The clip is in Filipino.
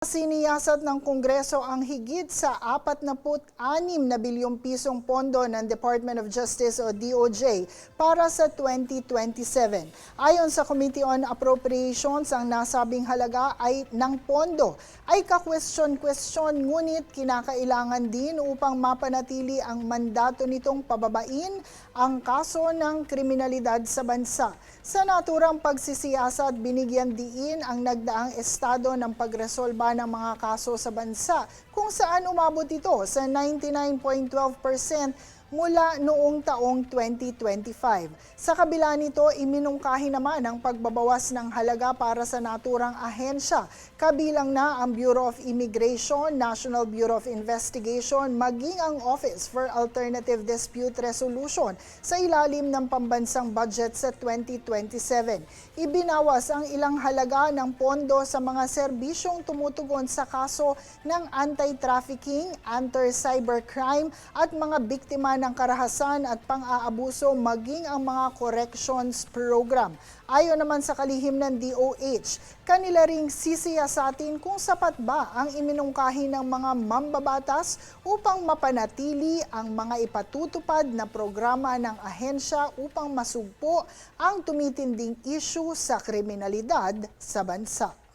Isiniyasat ng Kongreso ang higit sa 46 na bilyong pisong pondo ng Department of Justice o DOJ para sa 2027. Ayon sa Committee on Appropriations, ang nasabing halaga ng pondo ay ka-question-question ngunit kinakailangan din upang mapanatili ang mandato nitong pababain ang kaso ng kriminalidad sa bansa. Sa naturang pagsisiyasat, binigyan diin ang nagdaang estado ng pagresolba ng mga kaso sa bansa kung saan umabot ito sa 99.12% mula noong taong 2025. Sa kabila nito, iminungkahi naman ang pagbabawas ng halaga para sa naturang ahensya, kabilang na ang Bureau of Immigration, National Bureau of Investigation, maging ang Office for Alternative Dispute Resolution sa ilalim ng pambansang budget sa 2027. Ibinawas ang ilang halaga ng pondo sa mga serbisyong tumutugon sa kaso ng anti-trafficking, anti-cybercrime at mga biktima ng karahasan at pang-aabuso maging ang mga corrections program. Ayon naman sa kalihim ng DOH, kanila ring sisiyasatin kung sapat ba ang iminungkahi ng mga mambabatas upang mapanatili ang mga ipatutupad na programa ng ahensya upang masugpo ang tumitinding issue sa kriminalidad sa bansa.